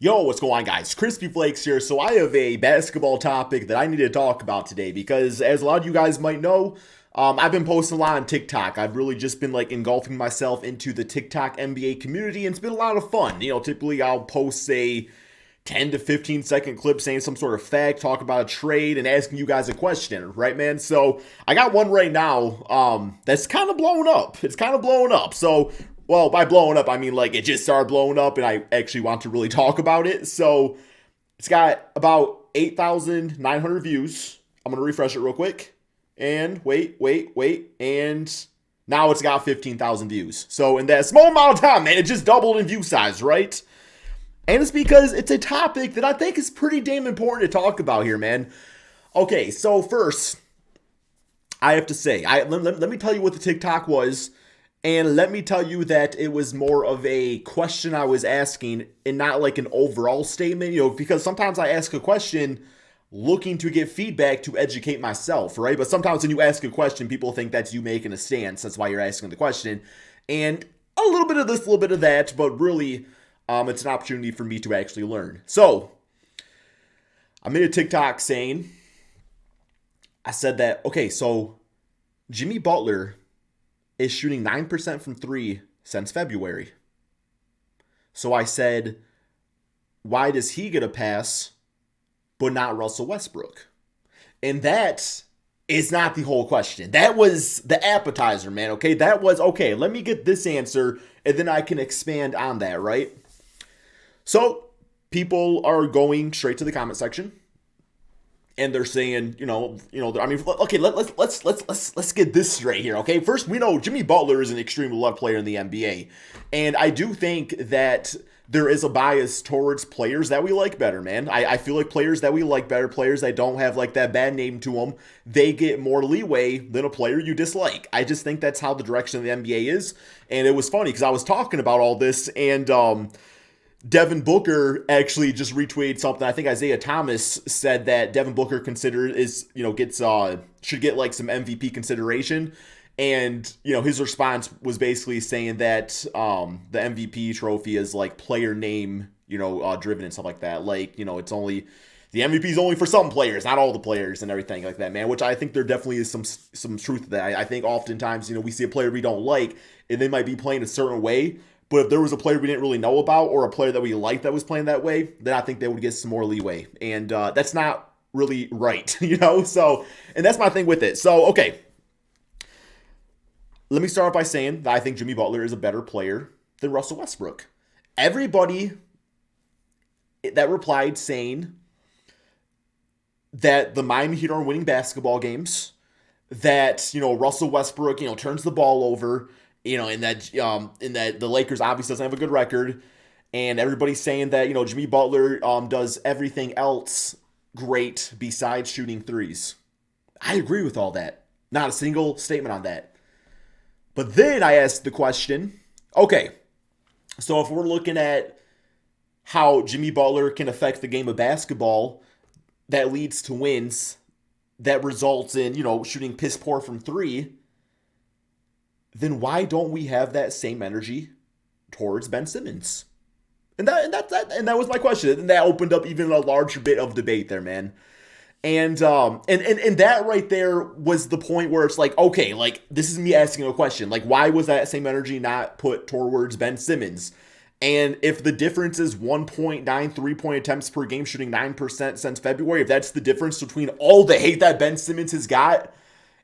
Yo, what's going on, guys? Crispy Flakes here. So I have a basketball topic that I need to talk about today because, as a lot of you guys might know, I've been posting a lot on TikTok. I've really just been like engulfing myself into the TikTok NBA community, and it's been a lot of fun. Typically I'll post a 10 to 15 second clip saying some sort of fact, talk about a trade, and asking you guys a question, right, man? So I got one right now that's kind of blowing up. It's kind of blowing up. So well, by blowing up, I mean like it just started blowing up and I actually want to really talk about it. So it's got about 8,900 views. I'm going to refresh it real quick. And wait. And now it's got 15,000 views. So in that small amount of time, man, it just doubled in view size, right? And it's because it's a topic that I think is pretty damn important to talk about here, man. Okay, so first, I have to say, let me tell you what the TikTok was. And let me tell you that it was more of a question I was asking and not like an overall statement, because sometimes I ask a question looking to get feedback to educate myself, right? But sometimes when you ask a question, people think that's you making a stance. That's why you're asking the question. And a little bit of this, a little bit of that, but really, it's an opportunity for me to actually learn. So, I made a TikTok saying, I said that, okay, so Jimmy Butler is shooting 9% from three since February. So I said, why does he get a pass, but not Russell Westbrook? And that is not the whole question. That was the appetizer, man, okay? That was, okay, let me get this answer, and then I can expand on that, right? So people are going straight to the comment section. And they're saying, I mean, okay, let's get this straight here, okay? First, we know Jimmy Butler is an extremely loved player in the NBA, and I do think that there is a bias towards players that we like better, man. I feel like players that we like better, players that don't have like that bad name to them, they get more leeway than a player you dislike. I just think that's how the direction of the NBA is, and it was funny because I was talking about all this, and Devin Booker actually just retweeted something. I think Isaiah Thomas said that Devin Booker should get like some MVP consideration. And, his response was basically saying that the MVP trophy is like player name, driven and stuff like that. Like, it's only the MVP is only for some players, not all the players and everything like that, man, which I think there definitely is some truth to that. I think oftentimes, we see a player we don't like and they might be playing a certain way. But if there was a player we didn't really know about or a player that we liked that was playing that way, then I think they would get some more leeway. And that's not really right, So, and that's my thing with it. So, okay. Let me start by saying that I think Jimmy Butler is a better player than Russell Westbrook. Everybody that replied saying that the Miami Heat are winning basketball games, that, Russell Westbrook, turns the ball over, in that the Lakers obviously doesn't have a good record, and everybody's saying that Jimmy Butler does everything else great besides shooting threes. I agree with all that. Not a single statement on that. But then I asked the question, okay, so if we're looking at how Jimmy Butler can affect the game of basketball, that leads to wins, that results in shooting piss poor from three, then why don't we have that same energy towards Ben Simmons? And that was my question. And that opened up even a larger bit of debate there, man. And that right there was the point where it's like, okay, like this is me asking a question. Like, why was that same energy not put towards Ben Simmons? And if the difference is 1.9 3-point attempts per game, shooting 9% since February, if that's the difference between all the hate that Ben Simmons has got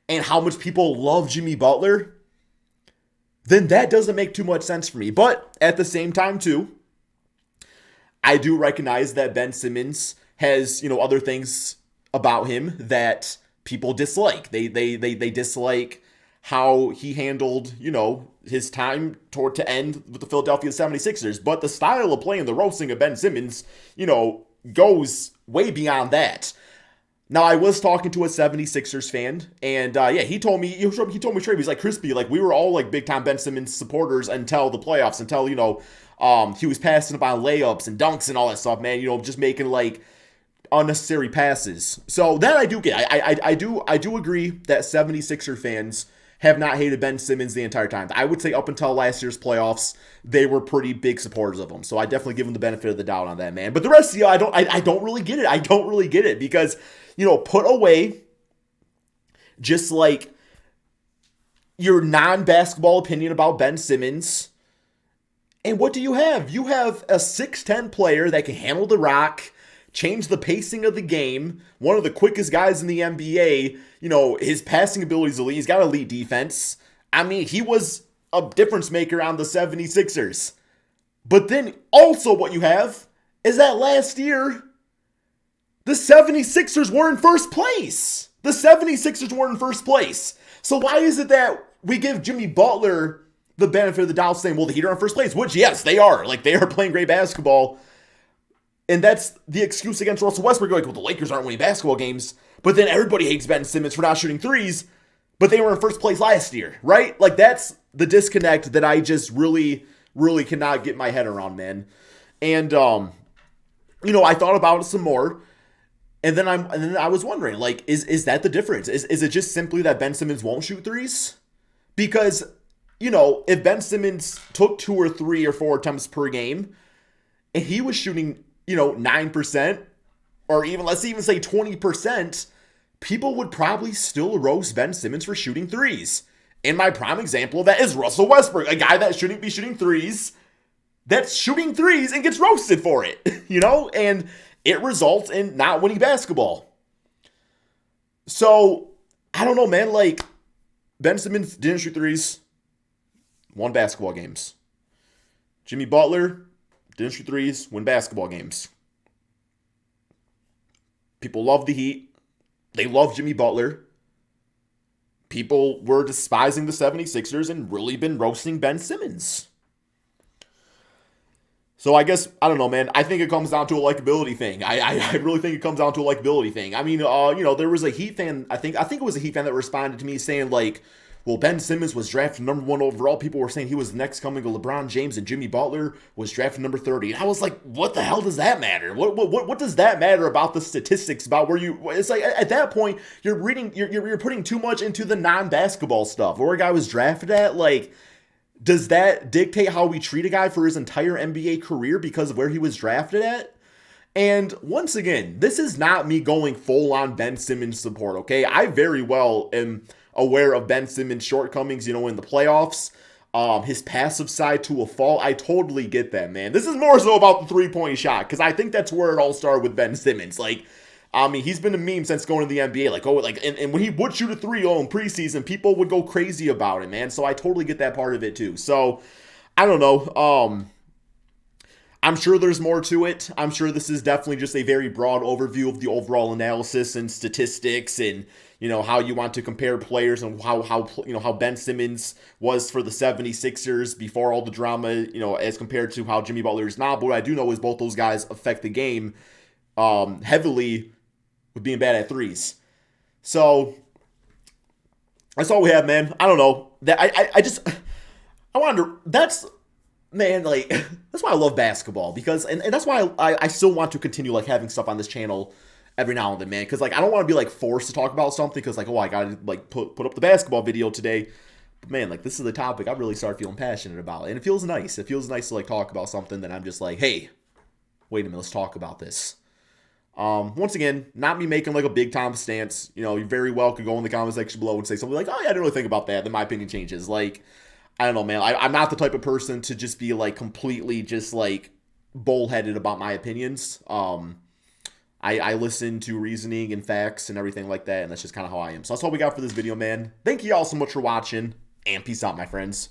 and how much people love Jimmy Butler, then that doesn't make too much sense for me. But at the same time, too, I do recognize that Ben Simmons has, other things about him that people dislike. They dislike how he handled, his time to end with the Philadelphia 76ers. But the style of playing, the roasting of Ben Simmons, goes way beyond that. Now, I was talking to a 76ers fan, and he told me straight, he's like, Crispy, like, we were all, like, big-time Ben Simmons supporters until the playoffs, until, he was passing up on layups and dunks and all that stuff, man, just making, like, unnecessary passes. So that I do get. I do agree that 76er fans have not hated Ben Simmons the entire time. I would say up until last year's playoffs, they were pretty big supporters of him. So I definitely give him the benefit of the doubt on that, man. But the rest of you, I don't really get it. I don't really get it because, put away just like your non-basketball opinion about Ben Simmons. And what do you have? You have a 6'10 player that can handle the rock, change the pacing of the game, one of the quickest guys in the NBA. His passing ability is elite. He's got elite defense. I mean, he was a difference maker on the 76ers. But then also what you have is that last year, the 76ers were in first place. The 76ers were in first place. So why is it that we give Jimmy Butler the benefit of the doubt saying, well, the Heat are in first place? Which, yes, they are. Like, they are playing great basketball. And that's the excuse against Russell Westbrook. Like, well, the Lakers aren't winning basketball games. But then everybody hates Ben Simmons for not shooting threes. But they were in first place last year, right? Like, that's the disconnect that I just really, really cannot get my head around, man. And, I thought about it some more. And then I was wondering, like, is that the difference? Is it just simply that Ben Simmons won't shoot threes? Because, if Ben Simmons took 2 or 3 or 4 attempts per game, and he was shooting 9%, or even, let's even say 20%, people would probably still roast Ben Simmons for shooting threes. And my prime example of that is Russell Westbrook, a guy that shouldn't be shooting threes, that's shooting threes and gets roasted for it, and it results in not winning basketball. So, I don't know, man, like, Ben Simmons didn't shoot threes, won basketball games. Jimmy Butler didn't shoot threes, win basketball games. People love the Heat. They love Jimmy Butler. People were despising the 76ers and really been roasting Ben Simmons. So I guess, I don't know, man. I think it comes down to a likability thing. I really think it comes down to a likability thing. I mean, there was a Heat fan, I think it was a Heat fan that responded to me saying, like, well, Ben Simmons was drafted number 1 overall. People were saying he was the next coming of LeBron James, and Jimmy Butler was drafted number 30. And I was like, what the hell does that matter? What does that matter about the statistics, about where you... It's like, at that point, you're putting too much into the non-basketball stuff. Where a guy was drafted at, like, does that dictate how we treat a guy for his entire NBA career because of where he was drafted at? And once again, this is not me going full-on Ben Simmons support, okay? I very well am aware of Ben Simmons' shortcomings, in the playoffs. His passive side to a fault. I totally get that, man. This is more so about the three-point shot, because I think that's where it all started with Ben Simmons. Like, I mean, he's been a meme since going to the NBA. And when he would shoot a 3 in preseason, people would go crazy about it, man. So I totally get that part of it, too. So, I don't know. I'm sure there's more to it. I'm sure this is definitely just a very broad overview of the overall analysis and statistics and, how you want to compare players and how Ben Simmons was for the 76ers before all the drama, as compared to how Jimmy Butler is now. But what I do know is both those guys affect the game heavily with being bad at threes. So that's all we have, man. I don't know. That I wonder, man, like, that's why I love basketball, because, and that's why I still want to continue, like, having stuff on this channel every now and then, man, because, like, I don't want to be, like, forced to talk about something, because, like, I gotta, like, put up the basketball video today, but, man, like, this is the topic I really start feeling passionate about, and it feels nice. It feels nice to, like, talk about something that I'm just like, hey, wait a minute, let's talk about this. Once again, not me making, like, a big-time stance. You very well could go in the comment section below and say something like, oh, yeah, I didn't really think about that, then my opinion changes. Like, I don't know, man. I'm not the type of person to just be, like, completely just, like, bullheaded about my opinions. I listen to reasoning and facts and everything like that, and that's just kind of how I am. So that's all we got for this video, man. Thank you all so much for watching, and peace out, my friends.